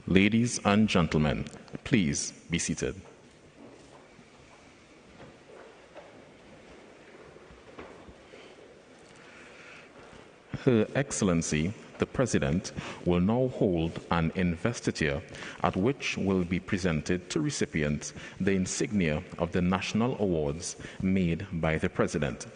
Ladies and gentlemen, please be seated. Her Excellency, the President, will now hold an investiture at which will be presented to recipients the insignia of the national awards made by the President,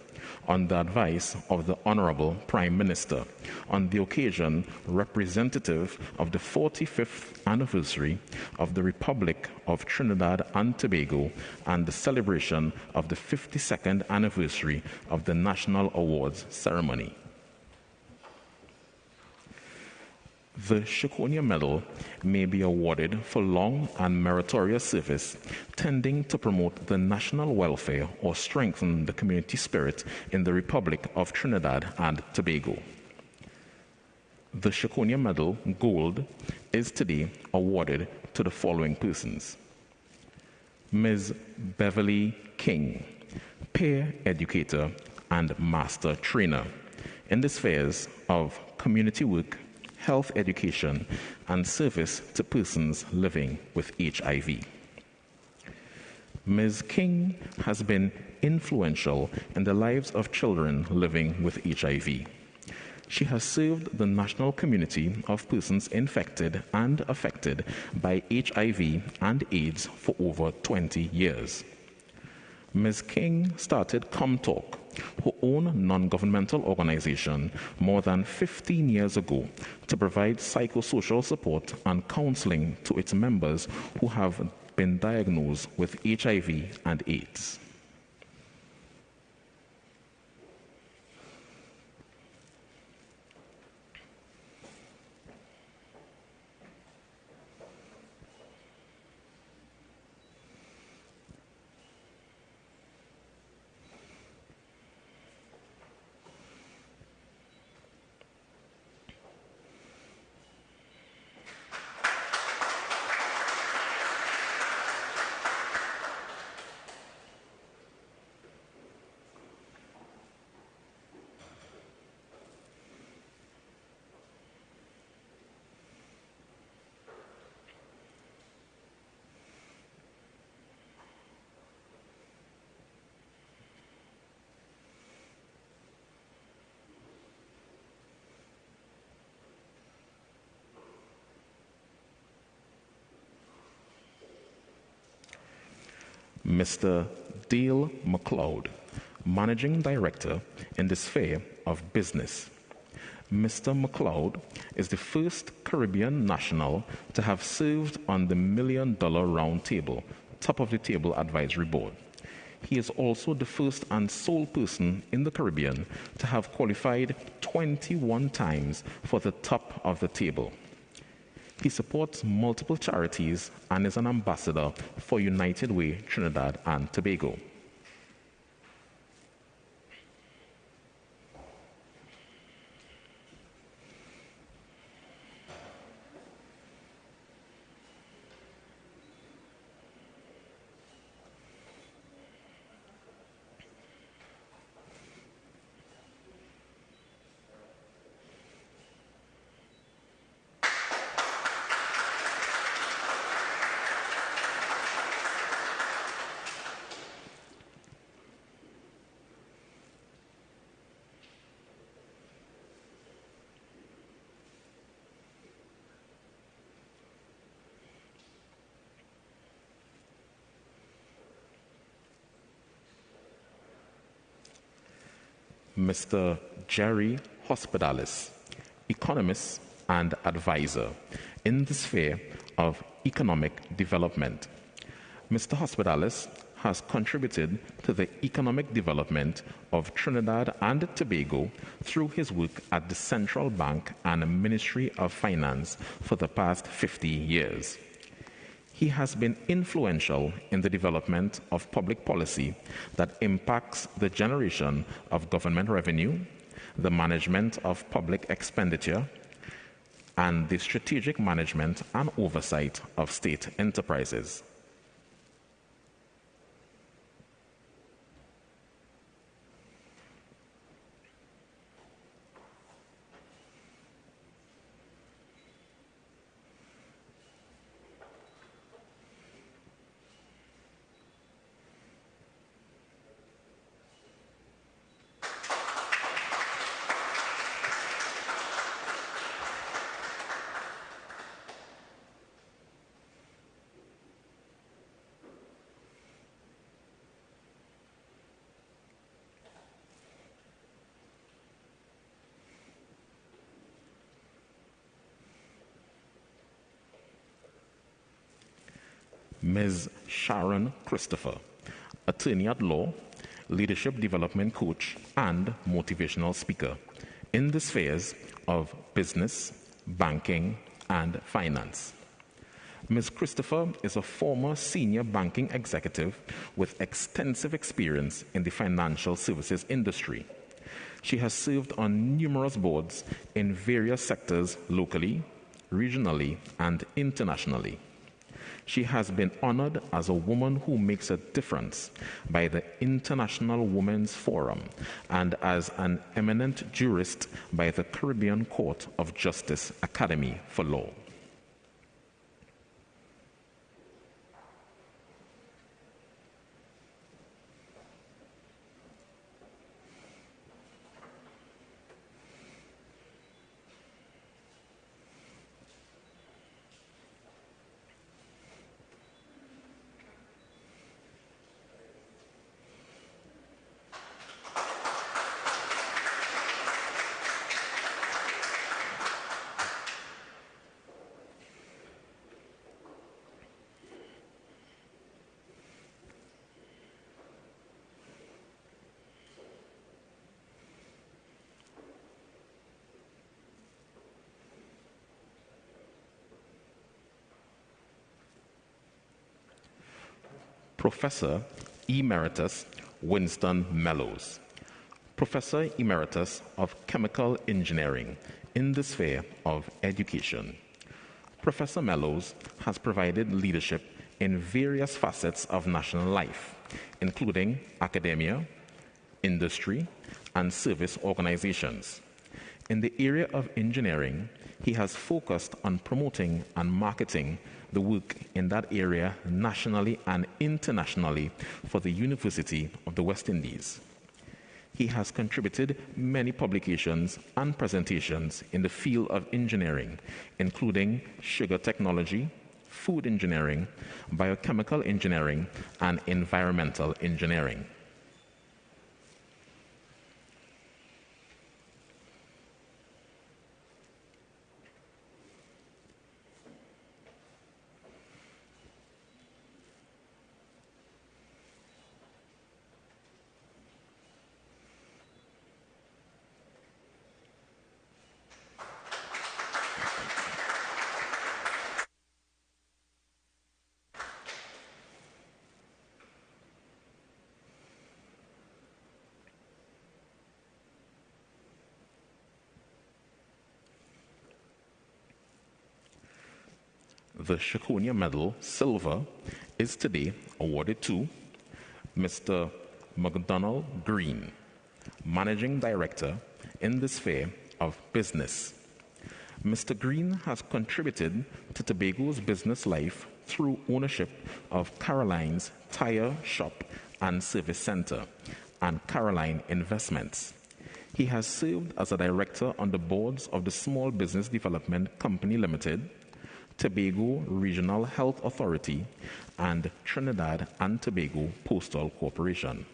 on the advice of the Honorable Prime Minister, on the occasion representative of the 45th anniversary of the Republic of Trinidad and Tobago and the celebration of the 52nd anniversary of the National Awards ceremony. The Chiconia Medal may be awarded for long and meritorious service tending to promote the national welfare or strengthen the community spirit in the Republic of Trinidad and Tobago. The Chiconia Medal Gold is today awarded to the following persons: Ms. Beverly King, peer educator and master trainer in the spheres of community work, health education, and service to persons living with HIV. Ms. King has been influential in the lives of children living with HIV. She has served the national community of persons infected and affected by HIV and AIDS for over 20 years. Ms. King started ComTalk, her own non-governmental organization, more than 15 years ago to provide psychosocial support and counseling to its members who have been diagnosed with HIV and AIDS. Mr. Dale McLeod, Managing Director in the sphere of business. Mr. McLeod is the first Caribbean national to have served on the $1 Million Round Table, Top of the Table Advisory Board. He is also the first and sole person in the Caribbean to have qualified 21 times for the Top of the Table. He supports multiple charities and is an ambassador for United Way Trinidad and Tobago. Mr. Jerry Hospitalis, economist and advisor in the sphere of economic development. Mr. Hospitalis has contributed to the economic development of Trinidad and Tobago through his work at the Central Bank and Ministry of Finance for the past 50 years. He has been influential in the development of public policy that impacts the generation of government revenue, the management of public expenditure, and the strategic management and oversight of state enterprises. Ms. Sharon Christopher, attorney at law, leadership development coach, and motivational speaker in the spheres of business, banking, and finance. Ms. Christopher is a former senior banking executive with extensive experience in the financial services industry. She has served on numerous boards in various sectors locally, regionally, and internationally. She has been honored as a woman who makes a difference by the International Women's Forum and as an eminent jurist by the Caribbean Court of Justice Academy for Law. Professor Emeritus Winston Mellows, Professor Emeritus of Chemical Engineering in the sphere of education. Professor Mellows has provided leadership in various facets of national life, including academia, industry, and service organizations. In the area of engineering, he has focused on promoting and marketing the work in that area nationally and internationally for the University of the West Indies. He has contributed many publications and presentations in the field of engineering, including sugar technology, food engineering, biochemical engineering, and environmental engineering. The Chiconia Medal Silver is today awarded to Mr. McDonald Green, Managing Director in the sphere of business. Mr. Green has contributed to Tobago's business life through ownership of Caroline's Tire Shop and Service Center and Caroline Investments. He has served as a director on the boards of the Small Business Development Company Limited, Tobago Regional Health Authority, and Trinidad and Tobago Postal Corporation.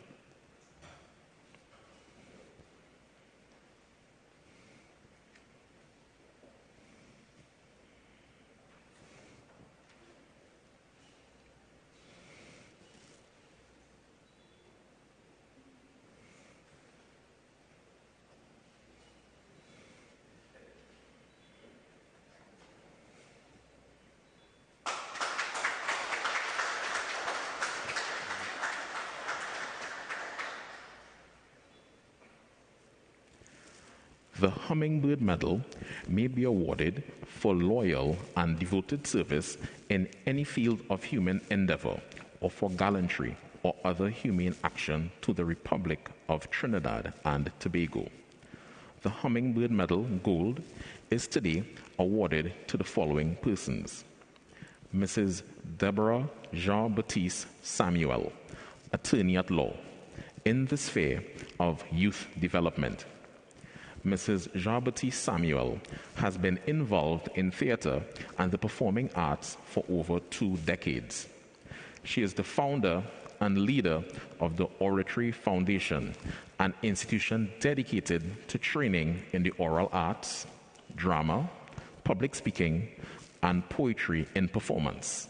The Hummingbird Medal may be awarded for loyal and devoted service in any field of human endeavor or for gallantry or other humane action to the Republic of Trinidad and Tobago. The Hummingbird Medal Gold is today awarded to the following persons: Mrs. Deborah Jean-Baptiste Samuel, attorney at law, in the sphere of youth development. Mrs. Jean-Baptiste Samuel has been involved in theater and the performing arts for over 2 decades. She is the founder and leader of the Oratory Foundation, an institution dedicated to training in the oral arts, drama, public speaking, and poetry in performance.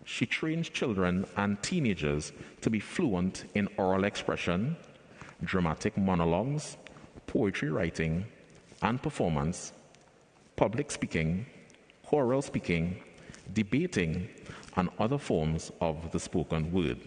She trains children and teenagers to be fluent in oral expression, dramatic monologues, poetry writing and performance, public speaking, choral speaking, debating, and other forms of the spoken word.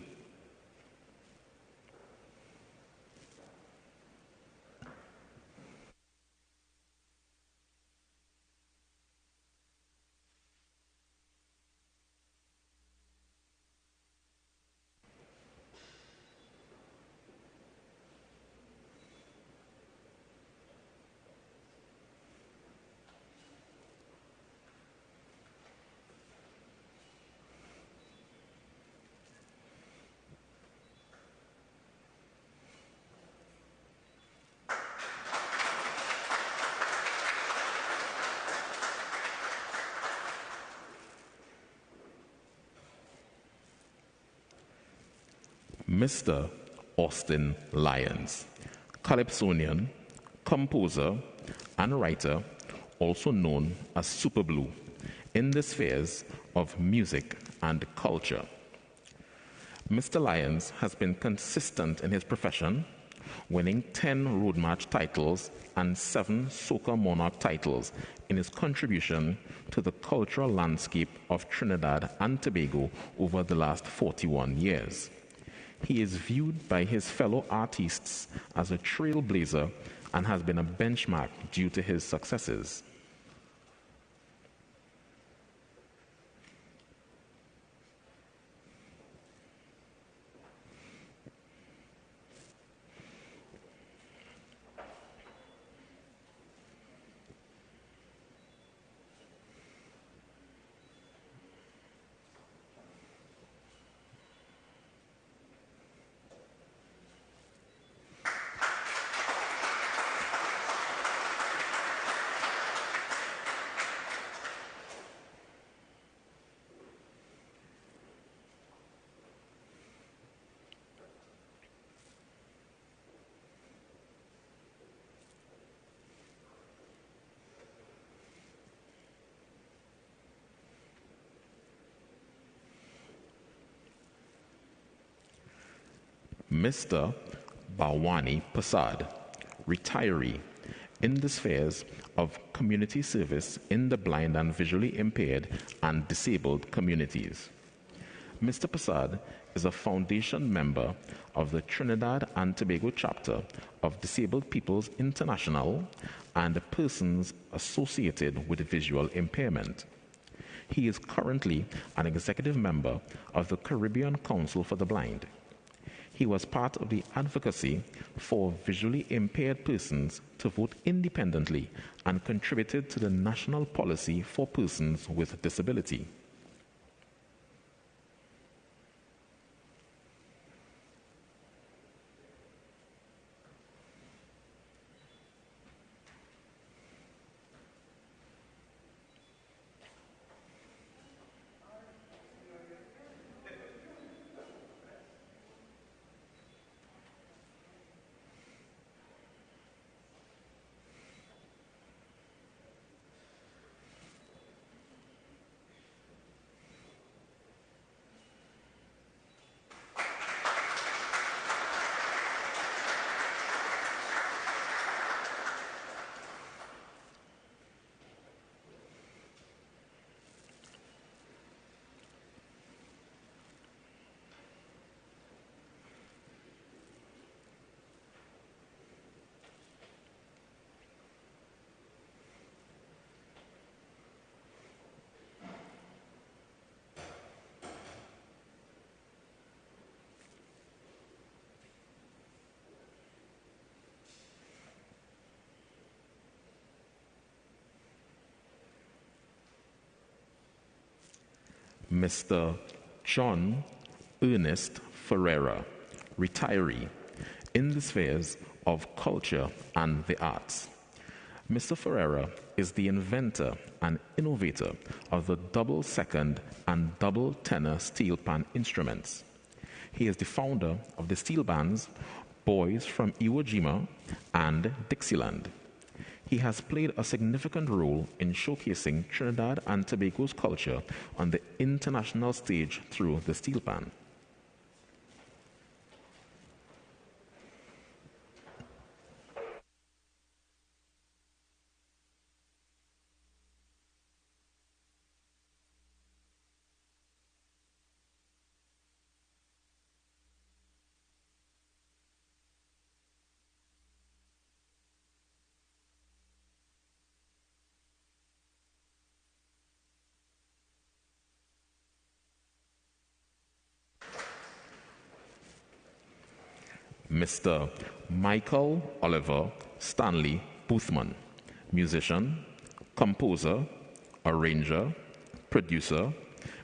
Mr. Austin Lyons, Calypsonian, composer, and writer, also known as Super Blue, in the spheres of music and culture. Mr. Lyons has been consistent in his profession, winning 10 Road March titles and 7 Soca Monarch titles in his contribution to the cultural landscape of Trinidad and Tobago over the last 41 years. He is viewed by his fellow artists as a trailblazer and has been a benchmark due to his successes. Mr. Bawani Prasad, retiree, in the spheres of community service in the blind and visually impaired and disabled communities. Mr. Prasad is a foundation member of the Trinidad and Tobago chapter of Disabled Peoples International and persons associated with visual impairment. He is currently an executive member of the Caribbean Council for the Blind. He was part of the advocacy for visually impaired persons to vote independently and contributed to the national policy for persons with disability. Mr. John Ernest Ferreira, retiree, in the spheres of culture and the arts. Mr. Ferreira is the inventor and innovator of the double second and double tenor steel pan instruments. He is the founder of the steel bands Boys from Iwo Jima and Dixieland. He has played a significant role in showcasing Trinidad and Tobago's culture on the international stage through the steel pan. Mr. Michael Oliver Stanley Boothman, musician, composer, arranger, producer,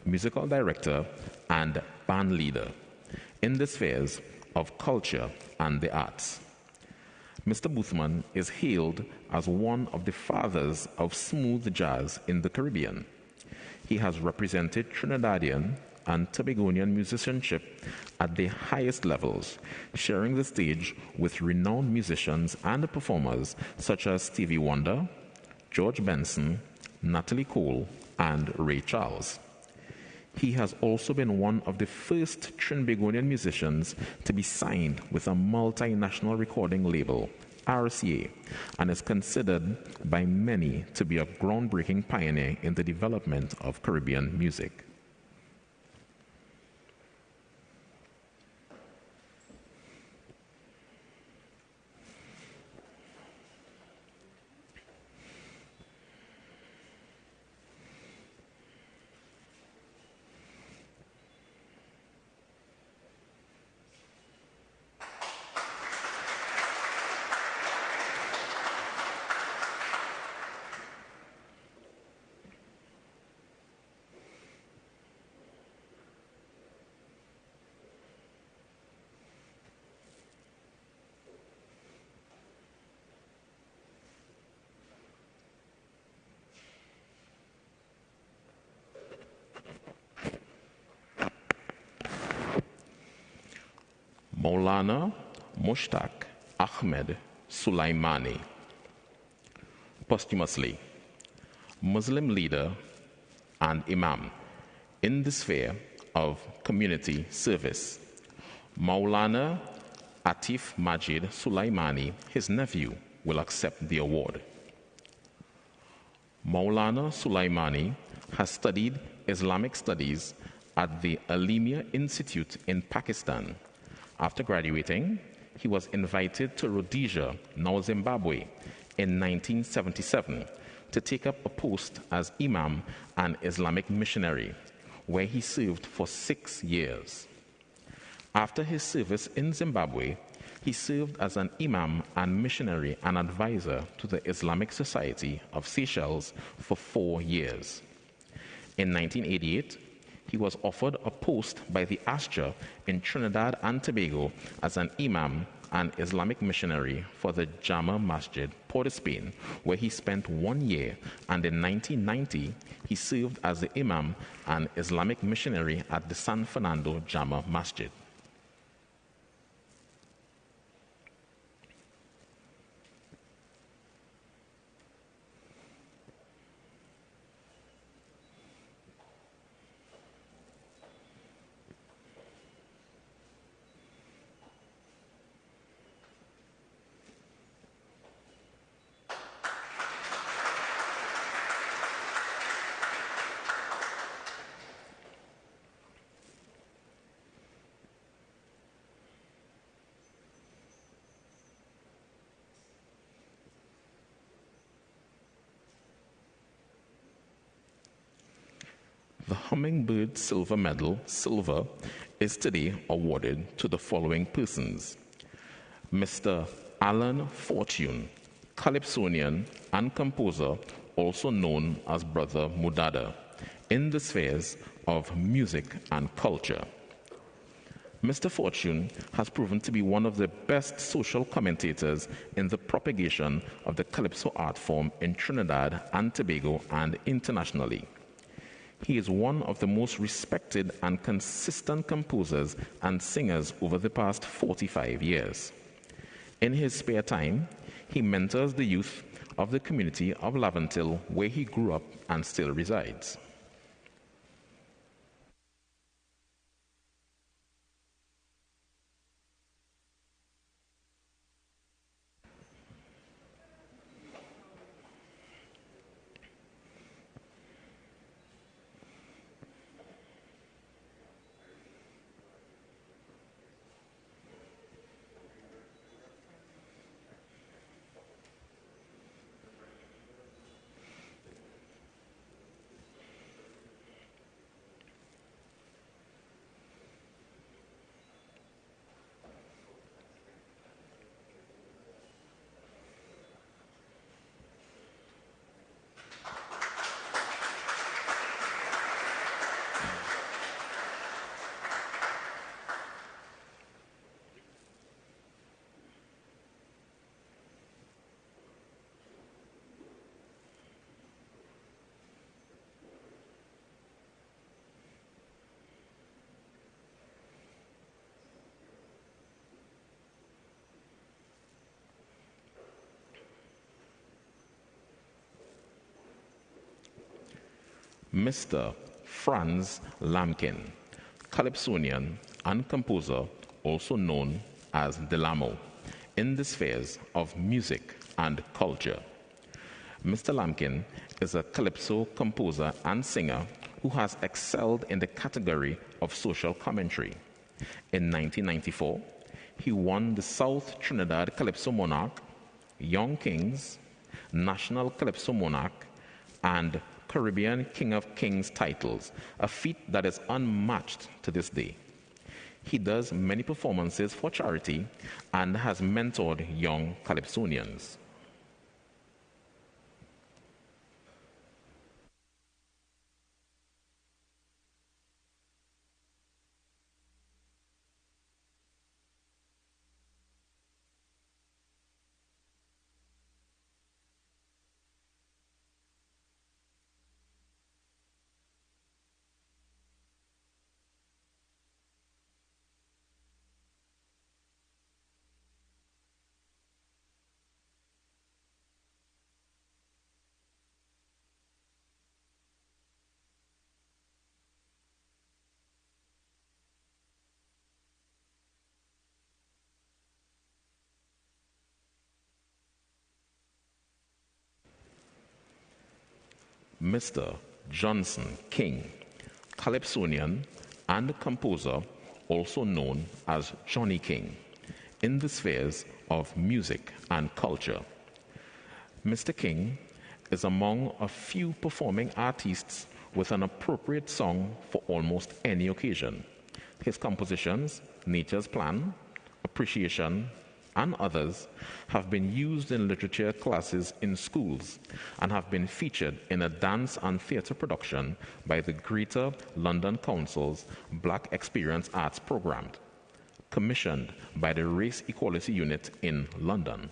musical director, and band leader in the spheres of culture and the arts. Mr. Boothman is hailed as one of the fathers of smooth jazz in the Caribbean. He has represented Trinidadian and Tobagonian musicianship at the highest levels, sharing the stage with renowned musicians and performers such as Stevie Wonder, George Benson, Natalie Cole, and Ray Charles. He has also been one of the first Trinbagonian musicians to be signed with a multinational recording label, RCA, and is considered by many to be a groundbreaking pioneer in the development of Caribbean music. Maulana Mushtaq Ahmed Sulaimani, posthumously, Muslim leader and imam in the sphere of community service. Maulana Atif Majid Sulaimani, his nephew, will accept the award. Maulana Sulaimani has studied Islamic studies at the Alimia Institute in Pakistan. After graduating, he was invited to Rhodesia, now Zimbabwe, in 1977 to take up a post as imam and Islamic missionary, where he served for 6 years. After his service in Zimbabwe, he served as an imam and missionary and advisor to the Islamic Society of Seychelles for 4 years. In 1988, he was offered a post by the Astra in Trinidad and Tobago as an imam and Islamic missionary for the Jama Masjid, Port of Spain, where he spent 1 year, and in 1990 he served as the imam and Islamic missionary at the San Fernando Jama Masjid. The Hummingbird Silver Medal, Silver, is today awarded to the following persons: Mr. Alan Fortune, Calypsonian and composer, also known as Brother Mudada, in the spheres of music and culture. Mr. Fortune has proven to be one of the best social commentators in the propagation of the Calypso art form in Trinidad and Tobago and internationally. He is one of the most respected and consistent composers and singers over the past 45 years. In his spare time, he mentors the youth of the community of Laventille, where he grew up and still resides. Mr. Franz Lamkin, Calypsonian and composer, also known as Delamo, in the spheres of music and culture. Mr. Lamkin is a calypso composer and singer who has excelled in the category of social commentary. In 1994, he won the South Trinidad Calypso Monarch, Young Kings, National Calypso Monarch, and Caribbean King of Kings titles, a feat that is unmatched to this day. He does many performances for charity and has mentored young Calypsonians. Mr. Johnson King, Calypsonian and composer, also known as Johnny King, in the spheres of music and culture. Mr. King is among a few performing artists with an appropriate song for almost any occasion. His compositions, Nature's Plan, Appreciation, and others have been used in literature classes in schools and have been featured in a dance and theatre production by the Greater London Council's Black Experience Arts Programme, commissioned by the Race Equality Unit in London.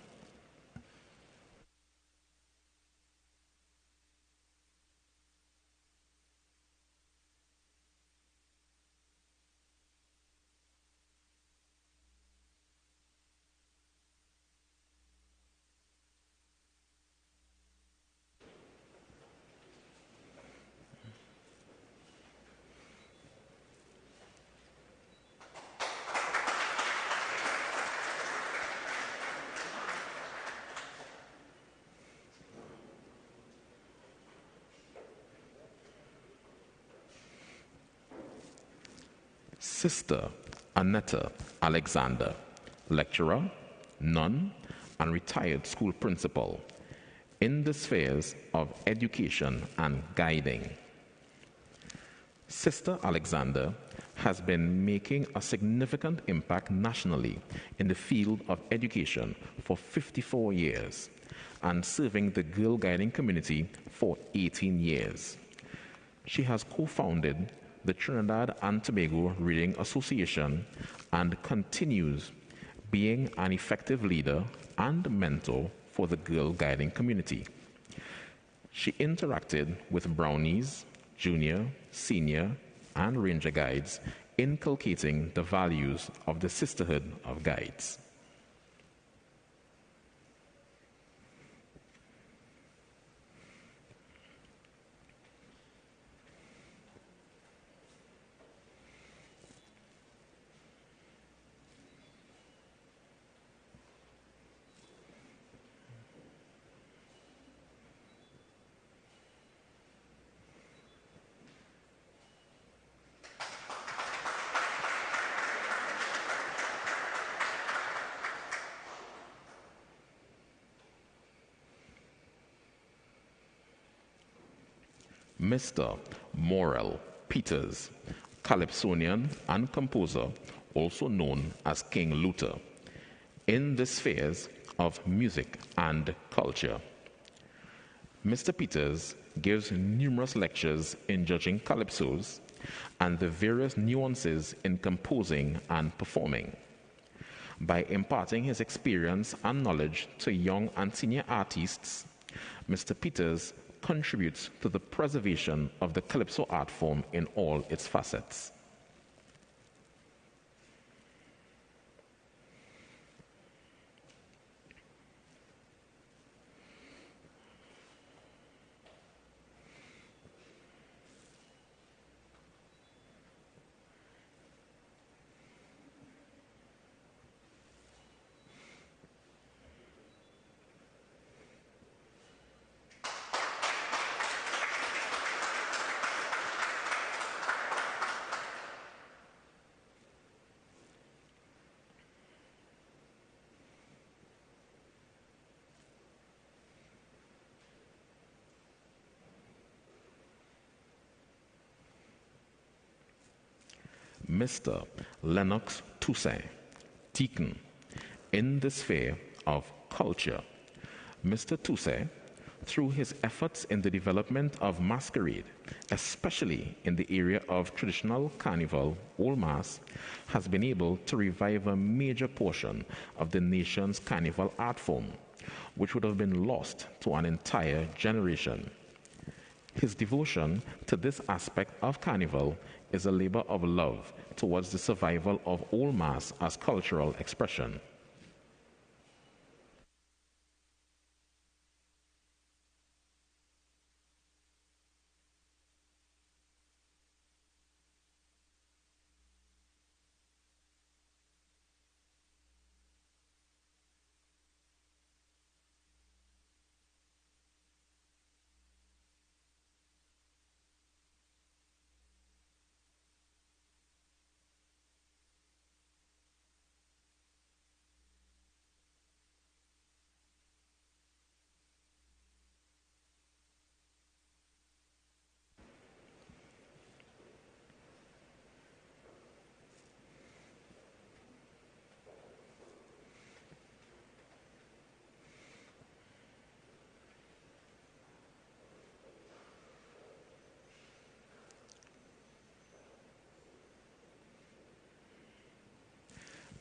Sister Annetta Alexander, lecturer, nun, and retired school principal in the spheres of education and guiding. Sister Alexander has been making a significant impact nationally in the field of education for 54 years and serving the girl guiding community for 18 years. She has co-founded the Trinidad and Tobago Reading Association and continues being an effective leader and mentor for the girl guiding community. She interacted with brownies, junior, senior, and ranger guides, inculcating the values of the sisterhood of guides. Mr. Morel Peters, Calypsonian and composer, also known as King Luther, in the spheres of music and culture. Mr. Peters gives numerous lectures in judging calypsos and the various nuances in composing and performing. By imparting his experience and knowledge to young and senior artists, Mr. Peters contributes to the preservation of the calypso art form in all its facets. Mr. Lennox Toussaint, Deacon, in the sphere of culture. Mr. Toussaint, through his efforts in the development of masquerade, especially in the area of traditional Carnival, Old Mass, has been able to revive a major portion of the nation's Carnival art form, which would have been lost to an entire generation. His devotion to this aspect of Carnival is a labor of love towards the survival of Old Mass as cultural expression.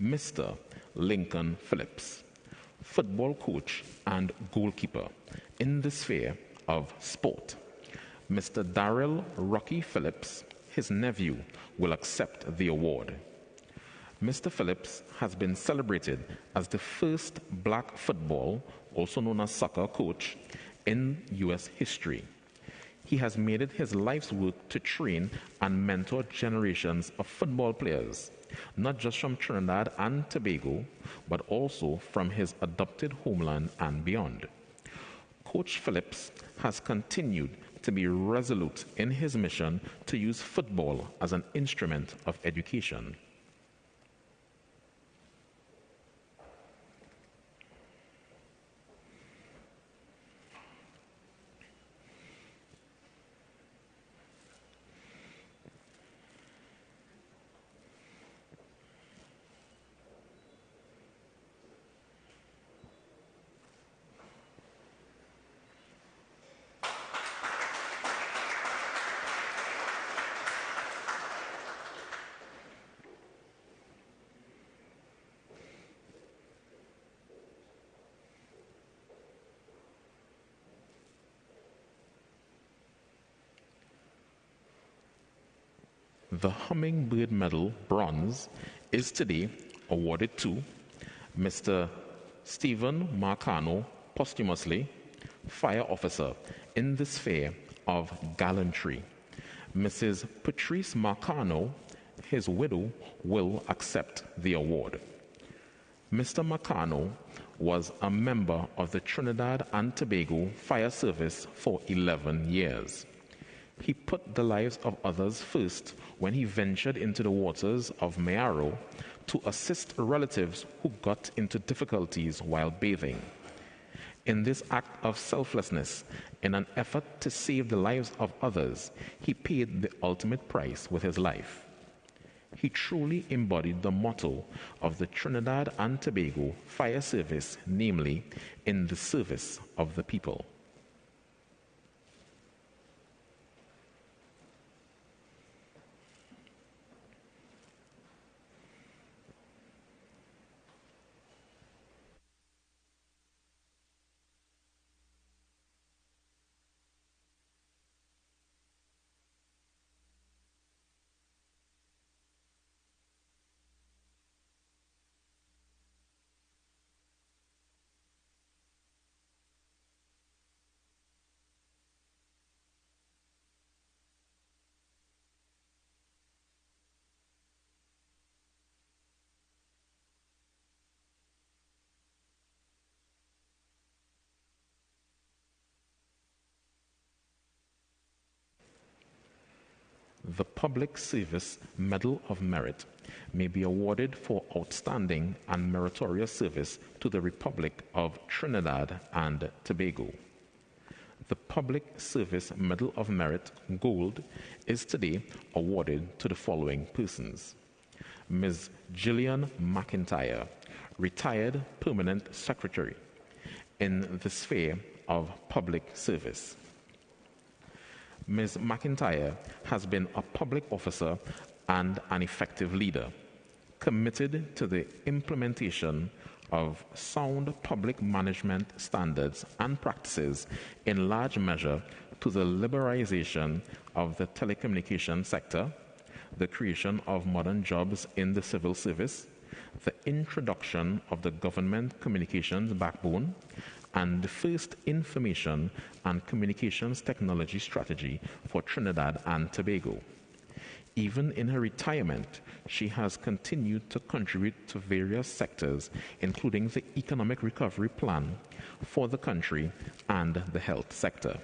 Mr. Lincoln Phillips, football coach and goalkeeper in the sphere of sport. Mr. Darrell Rocky Phillips, his nephew, will accept the award. Mr. Phillips has been celebrated as the first black football, also known as soccer, coach in U.S. history. He has made it his life's work to train and mentor generations of football players, not just from Trinidad and Tobago, but also from his adopted homeland and beyond. Coach Phillips has continued to be resolute in his mission to use football as an instrument of education. The Hummingbird Medal, Bronze, is today awarded to Mr. Stephen Marcano, posthumously, Fire Officer in the sphere of Gallantry. Mrs. Patrice Marcano, his widow, will accept the award. Mr. Marcano was a member of the Trinidad and Tobago Fire Service for 11 years. He put the lives of others first when he ventured into the waters of Mayaro to assist relatives who got into difficulties while bathing. In this act of selflessness, in an effort to save the lives of others, he paid the ultimate price with his life. He truly embodied the motto of the Trinidad and Tobago Fire Service, namely, in the service of the people. The Public Service Medal of Merit may be awarded for outstanding and meritorious service to the Republic of Trinidad and Tobago. The Public Service Medal of Merit Gold is today awarded to the following persons: Ms. Gillian McIntyre, Retired Permanent Secretary in the sphere of public service. Ms. McIntyre has been a public officer and an effective leader, committed to the implementation of sound public management standards and practices, in large measure to the liberalization of the telecommunications sector, the creation of modern jobs in the civil service, the introduction of the government communications backbone, and the first information and communications technology strategy for Trinidad and Tobago. Even in her retirement, she has continued to contribute to various sectors, including the economic recovery plan for the country and the health sector.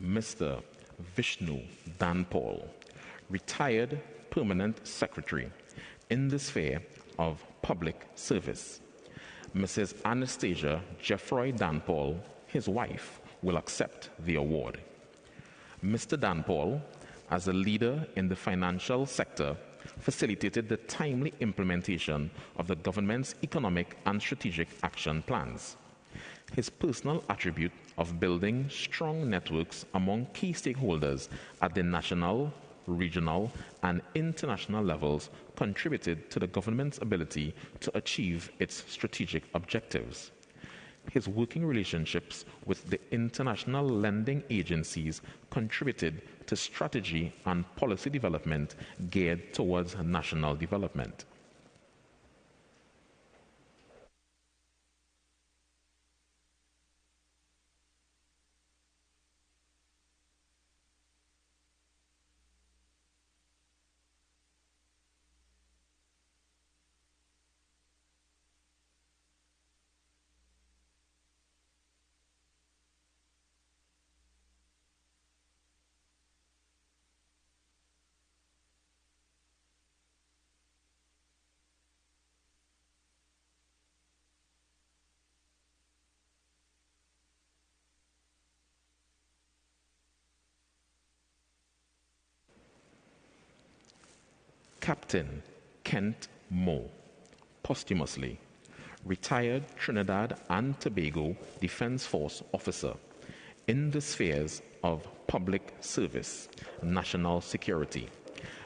Mr. Vishnu Danpal, Retired Permanent Secretary in the sphere of public service. Mrs. Anastasia Jeffroy Danpal, his wife, will accept the award. Mr. Danpal, as a leader in the financial sector, facilitated the timely implementation of the government's economic and strategic action plans. His personal attribute of building strong networks among key stakeholders at the national, regional, and international levels contributed to the government's ability to achieve its strategic objectives. His working relationships with the international lending agencies contributed to strategy and policy development geared towards national development. Captain Kent Moore, posthumously, retired Trinidad and Tobago Defense Force officer in the spheres of public service, national security.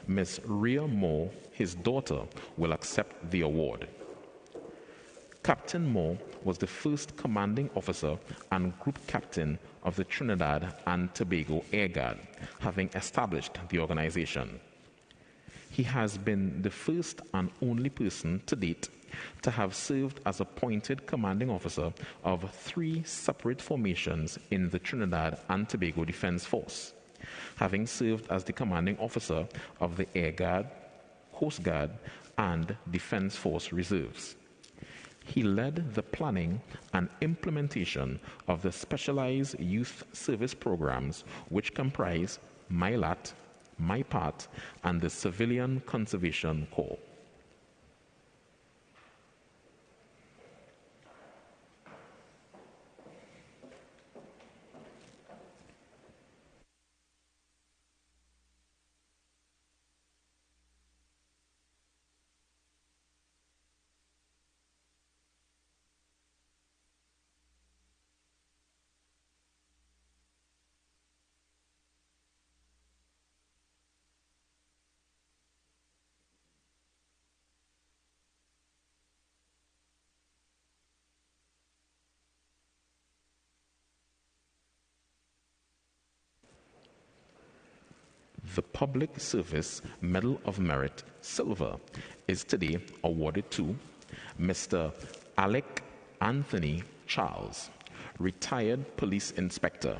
Ms. Rhea Moore, his daughter, will accept the award. Captain Moore was the first commanding officer and group captain of the Trinidad and Tobago Air Guard, having established the organization. He has been the first and only person to date to have served as appointed commanding officer of 3 separate formations in the Trinidad and Tobago Defense Force, having served as the commanding officer of the Air Guard, Coast Guard, and Defense Force Reserves. He led the planning and implementation of the specialized youth service programs, which comprise MyLAT, MyPart, and the Civilian Conservation Corps. The Public Service Medal of Merit Silver is today awarded to Mr. Alec Anthony Charles, retired police inspector,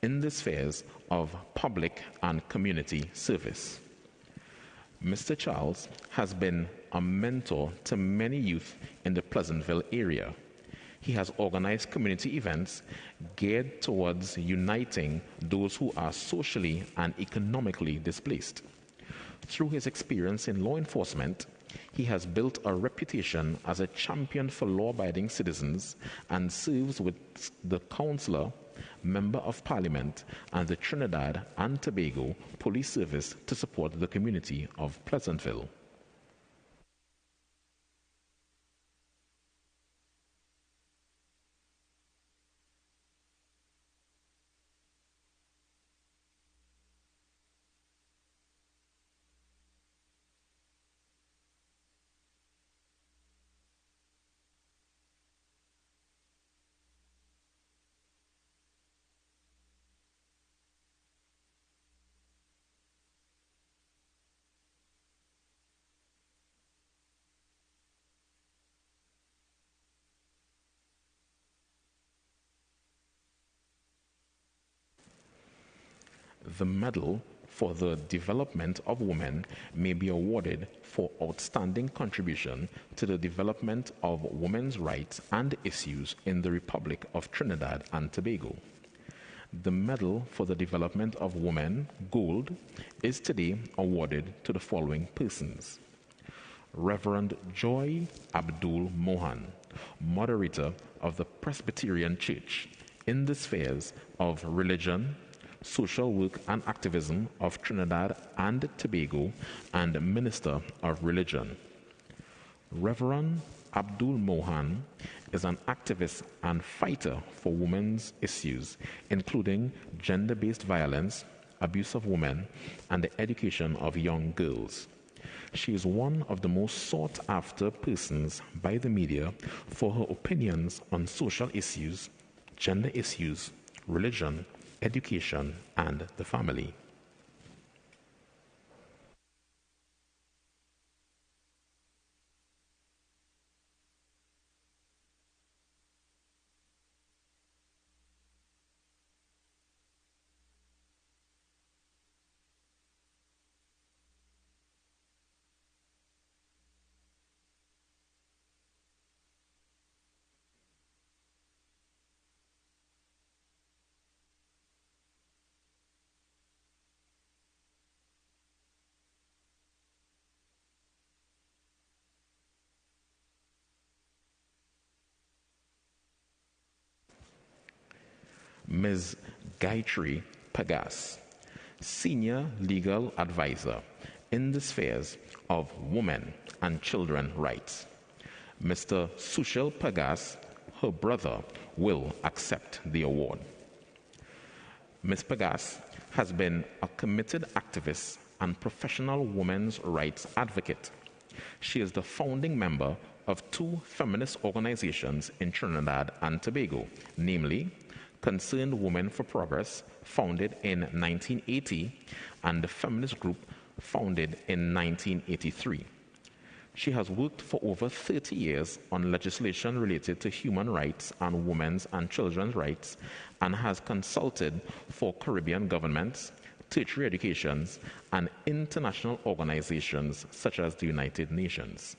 in the spheres of public and community service. Mr. Charles has been a mentor to many youth in the Pleasantville area. He has organized community events geared towards uniting those who are socially and economically displaced. Through his experience in law enforcement, he has built a reputation as a champion for law-abiding citizens and serves with the Councillor, Member of Parliament, and the Trinidad and Tobago Police Service to support the community of Pleasantville. The Medal for the Development of Women may be awarded for outstanding contribution to the development of women's rights and issues in the Republic of Trinidad and Tobago. The Medal for the Development of Women, Gold, is today awarded to the following persons: Reverend Joy Abdul Mohan, moderator of the Presbyterian Church in the spheres of religion, social work and activism of Trinidad and Tobago, and Minister of Religion. Reverend Abdul Mohan is an activist and fighter for women's issues, including gender-based violence, abuse of women, and the education of young girls. She is one of the most sought-after persons by the media for her opinions on social issues, gender issues, religion, education, and the family. Ms. Gayatri Pagas, Senior Legal Advisor in the spheres of women and children rights. Mr. Sushil Pagas, her brother, will accept the award. Ms. Pagas has been a committed activist and professional women's rights advocate. She is the founding member of two feminist organizations in Trinidad and Tobago, namely Concerned Women for Progress, founded in 1980, and the Feminist Group, founded in 1983. She has worked for over 30 years on legislation related to human rights and women's and children's rights, and has consulted for Caribbean governments, tertiary educations, and international organizations such as the United Nations.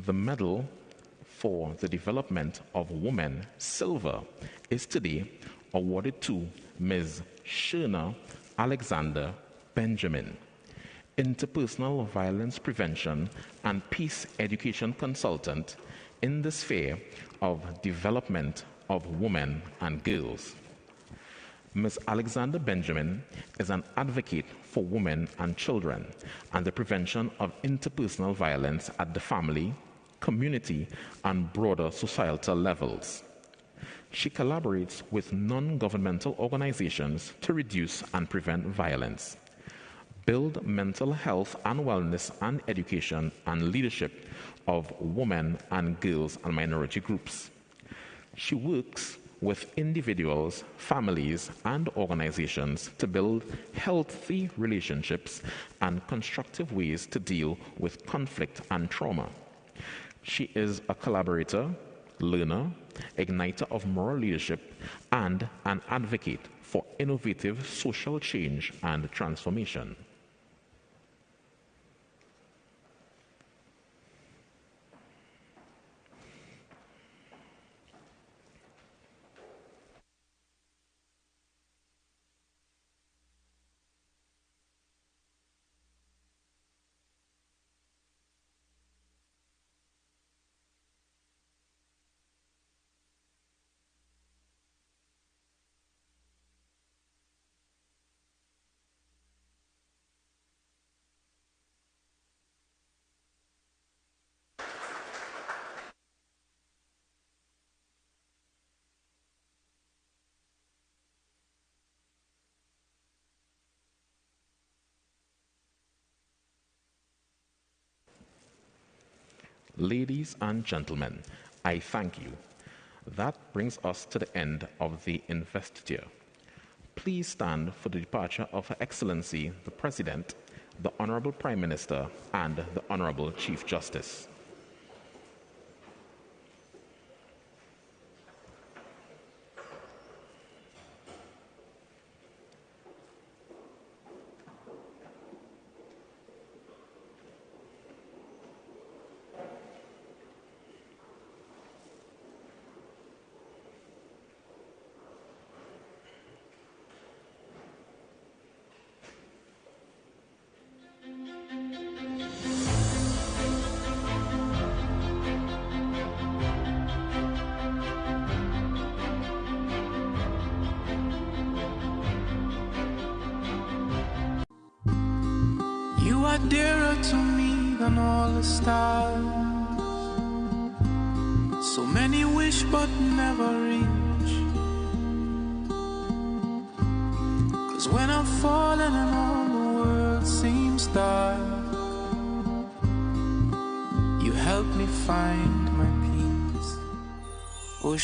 The Medal for the Development of Women, Silver, is today awarded to Ms. Shirna Alexander Benjamin, interpersonal violence prevention and peace education consultant in the sphere of development of women and girls. Ms. Alexander Benjamin is an advocate for women and children and the prevention of interpersonal violence at the family, community, and broader societal levels. She collaborates with non-governmental organizations to reduce and prevent violence, build mental health and wellness and education and leadership of women and girls and minority groups. She works with individuals, families, and organizations to build healthy relationships and constructive ways to deal with conflict and trauma. She is a collaborator, learner, igniter of moral leadership, and an advocate for innovative social change and transformation. Ladies and gentlemen, I thank you. That brings us to the end of the investiture. Please stand for the departure of Her Excellency, the President, the Honorable Prime Minister, and the Honorable Chief Justice. You are dearer to me than all the stars. So many wish but never reach. 'Cause when I'm falling and all the world seems dark, you help me find my peace. Oh,